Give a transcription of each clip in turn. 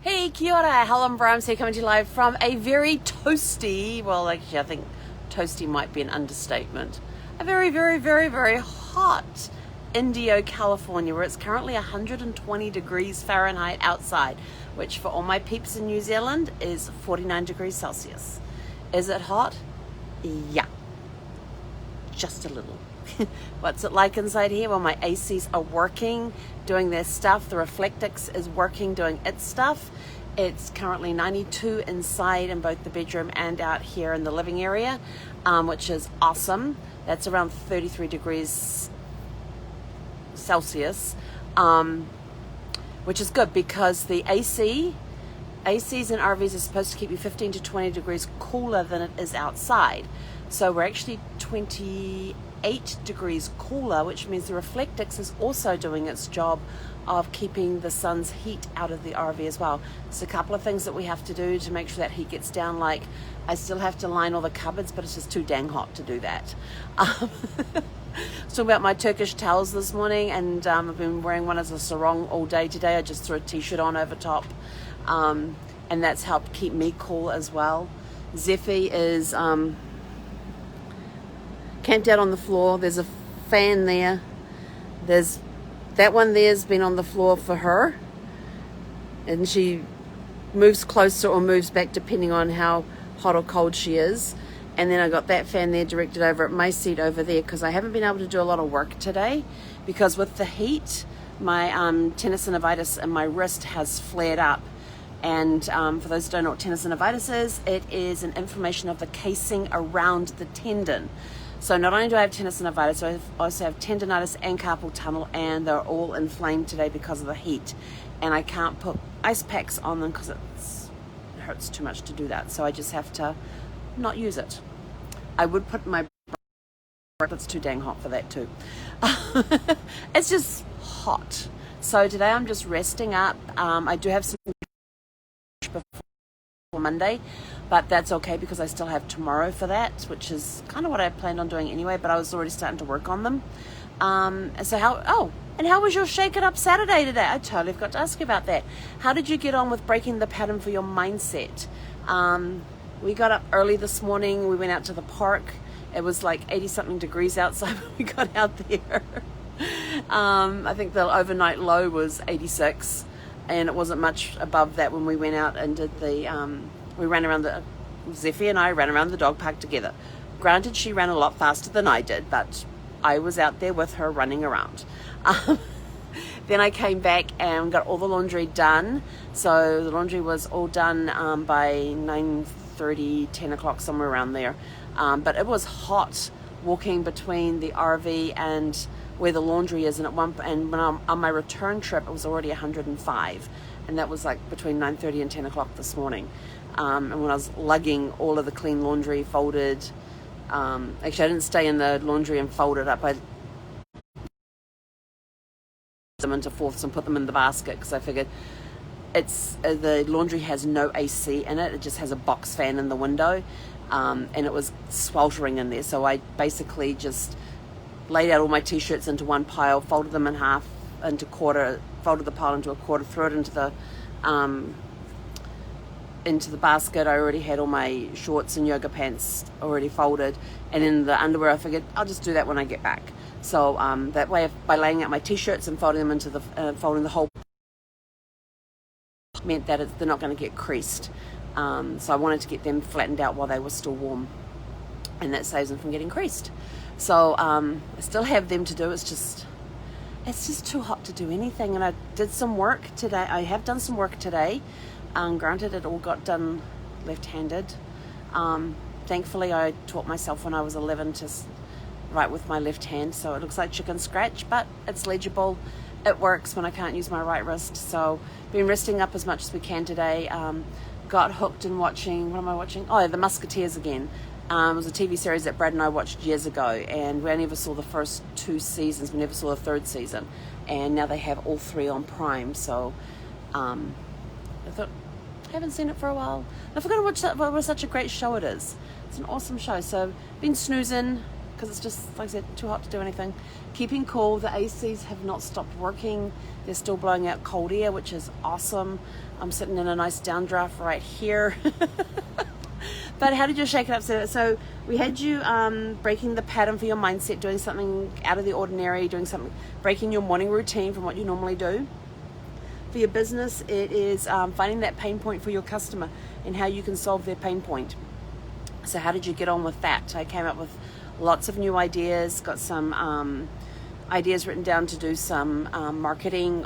Hey, kia ora, Helen Brahms here, coming to you live from a very toasty, well, actually I think toasty might be an understatement, a very, very, very, very hot Indio, California, where it's currently 120 degrees Fahrenheit outside, which for all my peeps in New Zealand is 49 degrees Celsius. Is it hot? Yeah, just a little. What's it like inside here? Well, my ACs are working, doing their stuff. The Reflectix is working, doing its stuff. It's currently 92 inside in both the bedroom and out here in the living area, which is awesome. That's around 33 degrees Celsius, which is good because the ACs and RVs are supposed to keep you 15 to 20 degrees cooler than it is outside. So we're actually 28 degrees cooler, which means the Reflectix is also doing its job of keeping the sun's heat out of the RV as well. There's a couple of things that we have to do to make sure that heat gets down, like I still have to line all the cupboards, but it's just too dang hot to do that. Talking about my Turkish towels this morning, and I've been wearing one as a sarong all day today. I just threw a t-shirt on over top, and that's helped keep me cool as well. Zephy is camped out on the floor. There's a fan there. That one there's been on the floor for her, and she moves closer or moves back depending on how hot or cold she is. And then I got that fan there directed over at my seat over there because I haven't been able to do a lot of work today because with the heat, my tendinitis in my wrist has flared up. And for those who don't know what tendinitis is, it is an inflammation of the casing around the tendon. So not only do I have tendinitis, I also have tendinitis and carpal tunnel, and they're all inflamed today because of the heat. And I can't put ice packs on them because it hurts too much to do that. So I just have to not use it. I would put my, but it's too dang hot for that too. It's just hot. So today I'm just resting up. I do have some before Monday, but that's okay because I still have tomorrow for that, which is kind of what I planned on doing anyway, but I was already starting to work on them. And how was your Shake It Up Saturday today? I totally forgot to ask you about that. How did you get on with breaking the pattern for your mindset? We got up early this morning. We went out to the park. It was like 80 something degrees outside when we got out there. I think the overnight low was 86. And it wasn't much above that when we went out and did we ran around Zephy and I ran around the dog park together. Granted, she ran a lot faster than I did, but I was out there with her running around. Then I came back and got all the laundry done. So the laundry was all done by 9:30, 10 o'clock, somewhere around there. But it was hot walking between the RV and where the laundry is, and when I'm on my return trip it was already 105, and that was like between 9:30 and 10 o'clock this morning. And when I was lugging all of the clean laundry folded, actually I didn't stay in the laundry and fold it up. I them into fourths and put them in the basket because I figured the laundry has no AC in it. It just has a box fan in the window, and it was sweltering in there, so I basically just laid out all my t-shirts into one pile, folded them in half into quarter, folded the pile into a quarter, threw it into the basket. I already had all my shorts and yoga pants already folded, and then the underwear I figured I'll just do that when I get back. So that way, by laying out my t-shirts and folding them into folding the whole meant that they're not going to get creased. So I wanted to get them flattened out while they were still warm, and that saves them from getting creased. So I still have them to do. It's just too hot to do anything. And I did some work today. I have done some work today. Granted, it all got done left-handed. Thankfully, I taught myself when I was 11 to write with my left hand. So it looks like chicken scratch, but it's legible. It works when I can't use my right wrist. So been resting up as much as we can today. Got hooked in watching, what am I watching? Oh, The Musketeers again. It was a TV series that Brad and I watched years ago, and we only ever saw the first 2 seasons. We never saw the 3rd season, and now they have all 3 on Prime. So I thought, I haven't seen it for a while. I forgot to watch that. What such a great show it is. It's an awesome show. So been snoozing, because it's just, like I said, too hot to do anything. Keeping cool. The ACs have not stopped working. They're still blowing out cold air, which is awesome. I'm sitting in a nice downdraft right here. But how did you shake it up? So we had you breaking the pattern for your mindset, doing something out of the ordinary, breaking your morning routine from what you normally do. For your business, it is finding that pain point for your customer and how you can solve their pain point. So how did you get on with that? I came up with lots of new ideas, got some ideas written down to do some marketing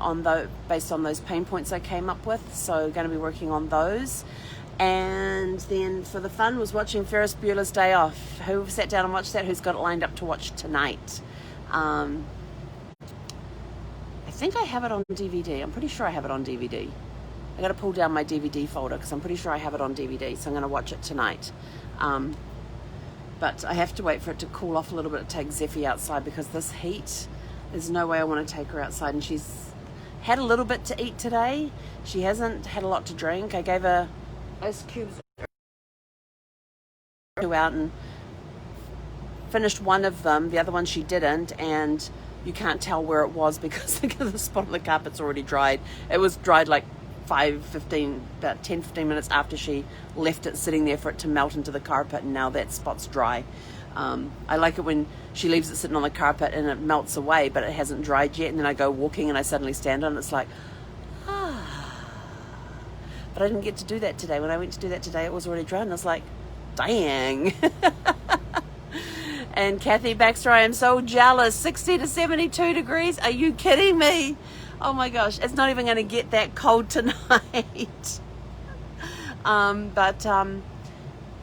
based on those pain points I came up with. So going to be working on those. And then for the fun was watching Ferris Bueller's Day Off. Who sat down and watched that? Who's got it lined up to watch tonight? I think I have it on DVD. I'm pretty sure I have it on DVD. I got to pull down my DVD folder because I'm pretty sure I have it on DVD. So I'm going to watch it tonight. But I have to wait for it to cool off a little bit to take Zeffie outside, because this heat, there's no way I want to take her outside. And she's had a little bit to eat today. She hasn't had a lot to drink. I gave her ice cubes out and finished one of them. The other one she didn't, and you can't tell where it was because the spot on the carpet's already dried. It was dried like about 10-15 minutes after she left it sitting there for it to melt into the carpet, and now that spot's dry. I like it when she leaves it sitting on the carpet and it melts away, but it hasn't dried yet, and then I go walking and I suddenly stand on it. It's like, but I didn't get to do that today. When I went to do that today, it was already dry, and I was like, dang. And Kathy Baxter, I am so jealous. 60 to 72 degrees. Are you kidding me? Oh my gosh, it's not even going to get that cold tonight.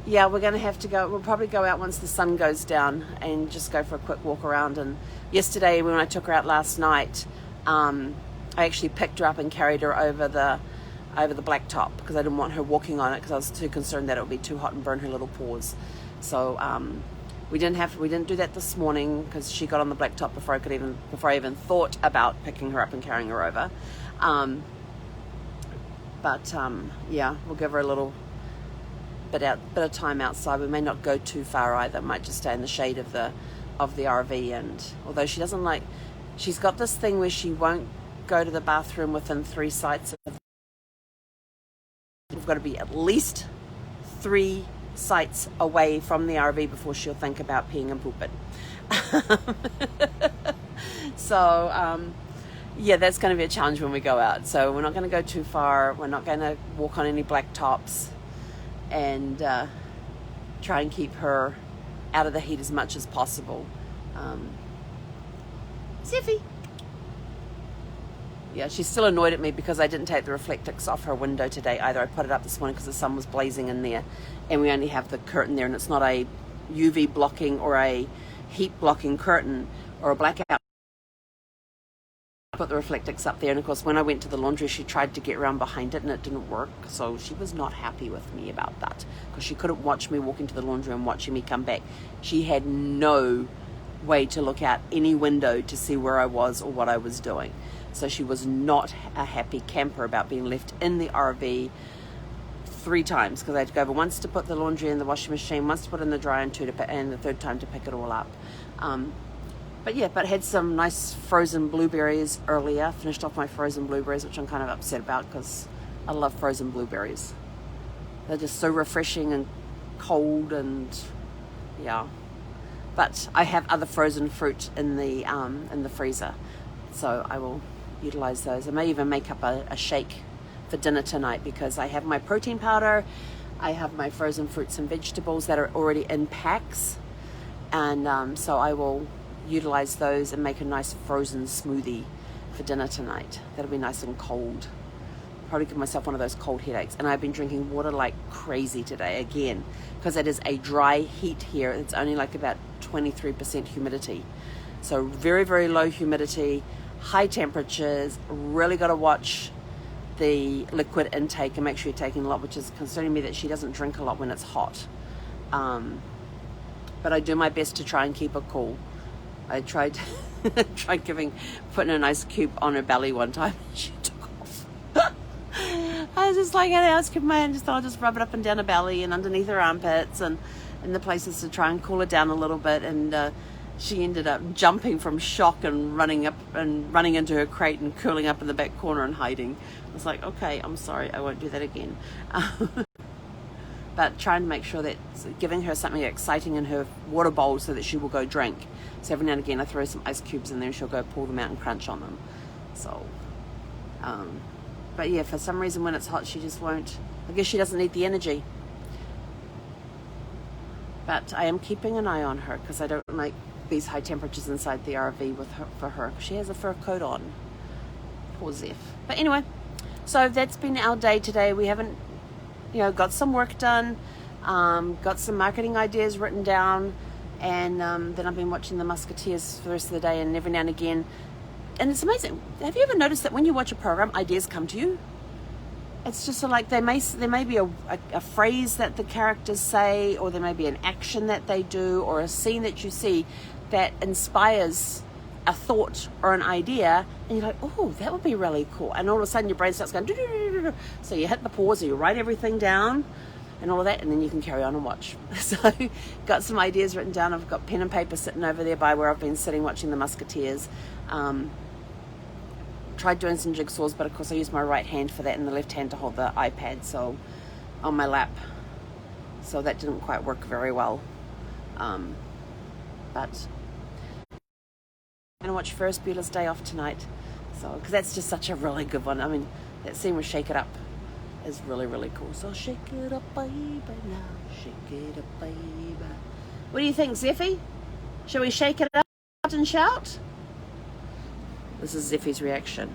Yeah, we're going to have to go. We'll probably go out once the sun goes down and just go for a quick walk around. And yesterday, when I took her out last night, I actually picked her up and carried her over the blacktop because I didn't want her walking on it, because I was too concerned that it would be too hot and burn her little paws. So we didn't do that this morning because she got on the blacktop before I even thought about picking her up and carrying her over. Yeah, we'll give her a little bit of time outside. We may not go too far either. Might just stay in the shade of the RV. And although she doesn't like, she's got this thing where she won't go to the bathroom within 3 sites. We've got to be at least 3 sites away from the RV before she'll think about peeing and pooping. So yeah, that's going to be a challenge when we go out. So we're not going to go too far. We're not going to walk on any black tops, and try and keep her out of the heat as much as possible. Zeffie. Yeah, she's still annoyed at me because I didn't take the reflectix off her window today either. I put it up this morning because the sun was blazing in there, and we only have the curtain there, and it's not a UV blocking or a heat blocking curtain or a blackout. I put the reflectix up there, and of course when I went to the laundry she tried to get around behind it and it didn't work, so she was not happy with me about that because she couldn't watch me walk into the laundry and watching me come back. She had no way to look out any window to see where I was or what I was doing. So she was not a happy camper about being left in the RV 3 times, because I had to go over once to put the laundry in the washing machine, once to put it in the dryer, and the 3rd time to pick it all up. But had some nice frozen blueberries earlier. Finished off my frozen blueberries, which I'm kind of upset about because I love frozen blueberries. They're just so refreshing and cold, and yeah. But I have other frozen fruit in the freezer, so I will utilize those. I may even make up a shake for dinner tonight, because I have my protein powder, I have my frozen fruits and vegetables that are already in packs, and so I will utilize those and make a nice frozen smoothie for dinner tonight. That'll be nice and cold. Probably give myself one of those cold headaches. And I've been drinking water like crazy today again, because it is a dry heat here. It's only like about 23% humidity, so very, very low humidity, high temperatures. Really got to watch the liquid intake and make sure you're taking a lot, which is concerning me that she doesn't drink a lot when it's hot. But I do my best to try and keep her cool. I tried putting an ice cube on her belly one time, and she took off. I was just like, I had an ice cube in my hand, just thought I'll just rub it up and down her belly and underneath her armpits, and in the places to try and cool her down a little bit, and she ended up jumping from shock and running into her crate and curling up in the back corner and hiding. I was like, okay, I'm sorry, I won't do that again. But trying to make sure that giving her something exciting in her water bowl so that she will go drink. So every now and again I throw some ice cubes in there and she'll go pull them out and crunch on them. So, but yeah, for some reason when it's hot she just won't. I guess she doesn't need the energy. But I am keeping an eye on her because I don't like these high temperatures inside the RV for her. She has a fur coat on. Poor Zeph. But anyway, so that's been our day today. We haven't, got some work done, got some marketing ideas written down, and then I've been watching the Musketeers for the rest of the day, and every now and again. And it's amazing. Have you ever noticed that when you watch a program, ideas come to you? It's just sort of like there may be a phrase that the characters say, or there may be an action that they do, or a scene that you see that inspires a thought or an idea, and you're like, oh, that would be really cool. And all of a sudden your brain starts going, do-do-do-do-do. So you hit the pause, or you write everything down and all of that, and then you can carry on and watch. So got some ideas written down. I've got pen and paper sitting over there by where I've been sitting watching the Musketeers. Tried doing some jigsaws, but of course I use my right hand for that and the left hand to hold the iPad so on my lap, so that didn't quite work very well. But I'm going to watch Ferris Bueller's Day Off tonight, so because that's just such a really good one. I mean, that scene with Shake It Up is really, really cool. So shake it up, baby, now shake it up, baby. What do you think, Zeffy? Shall we shake it up and shout? This is Zeffy's reaction.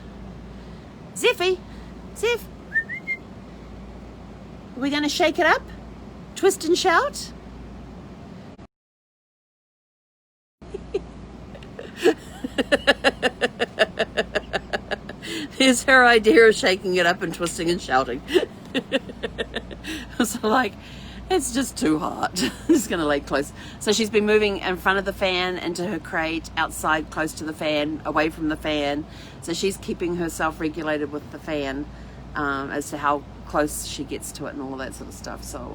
Zeffy! Zeff! Are we going to shake it up? Twist and shout? There's her idea of shaking it up and twisting and shouting. So like, it's just too hot. I'm just going to lay close. So she's been moving in front of the fan into her crate, outside close to the fan, away from the fan. So she's keeping herself regulated with the fan as to how close she gets to it and all of that sort of stuff. So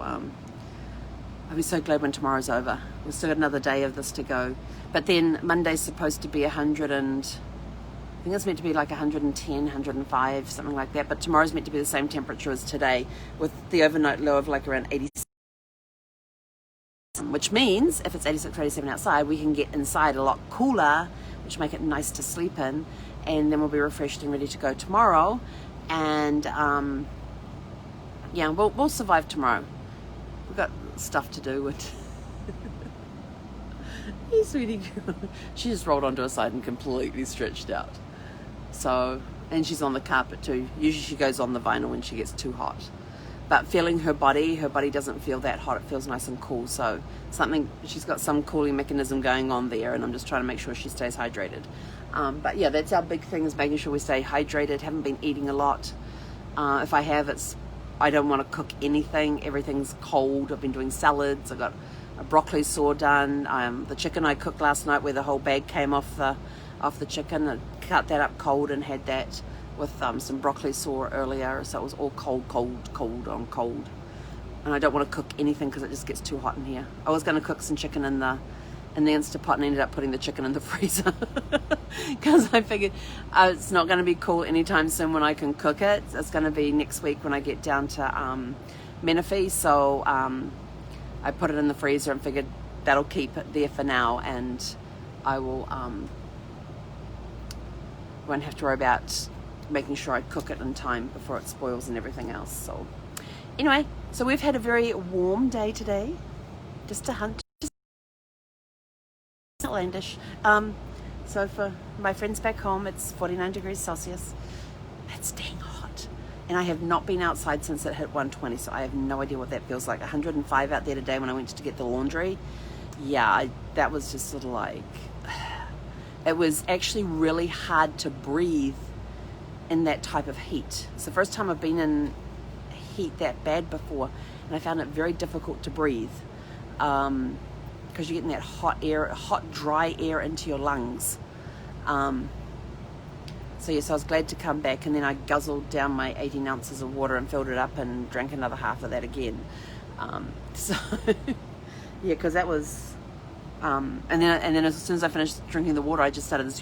I'll be so glad when tomorrow's over. We've still got another day of this to go. But then Monday's supposed to be 100 and I think it's meant to be like 110, 105, something like that. But tomorrow's meant to be the same temperature as today with the overnight low of like around 86. Which means if it's 86 or 87 outside, we can get inside a lot cooler, which make it nice to sleep in, and then we'll be refreshed and ready to go tomorrow. And yeah, we'll survive tomorrow. We've got stuff to do. With hey, sweetie girl. She just rolled onto her side and completely stretched out. So, and she's on the carpet too. Usually she goes on the vinyl when she gets too hot. But feeling her body doesn't feel that hot. It feels nice and cool. So she's got some cooling mechanism going on there, and I'm just trying to make sure she stays hydrated. But yeah, that's our big thing, is making sure we stay hydrated. Haven't been eating a lot. If I have, I don't want to cook anything. Everything's cold. I've been doing salads. I got a broccoli saw done. The chicken I cooked last night, where the whole bag came off the chicken, I cut that up cold and had that with some broccoli saw earlier, so it was all cold on cold. And I don't want to cook anything because it just gets too hot in here. I was going to cook some chicken in the Instapot and ended up putting the chicken in the freezer because I figured it's not going to be cool anytime soon when I can cook it. It's going to be next week when I get down to Menifee, so I put it in the freezer and figured that'll keep it there for now, and I will won't have to worry about making sure I cook it in time before it spoils and everything else. So anyway, so we've had a very warm day today, just to hunt, just outlandish. So for my friends back home, it's 49 degrees Celsius. That's dang hot, and I have not been outside since it hit 120, so I have no idea what that feels like. 105 out there today when I went to get the laundry. Yeah, that was just sort of like, it was actually really hard to breathe in that type of heat. It's the first time I've been in heat that bad before, and I found it very difficult to breathe because you're getting that hot dry air into your lungs. So yes, I was glad to come back, and then I guzzled down my 18 ounces of water and filled it up and drank another half of that again. So Yeah, because that was, and then as soon as I finished drinking the water, I just started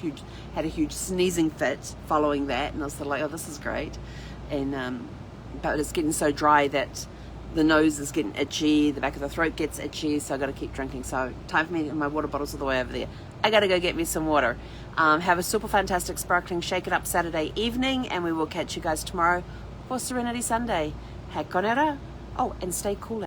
had a huge sneezing fit following that, and I was sort of like, oh, this is great, and but it's getting so dry that the nose is getting itchy, the back of the throat gets itchy, so I got to keep drinking. So time for me, my water bottle's all the way over there. I got to go get me some water. Have a super fantastic sparkling Shake It Up Saturday evening, and we will catch you guys tomorrow for Serenity Sunday. Hakonera. Oh, and stay cool.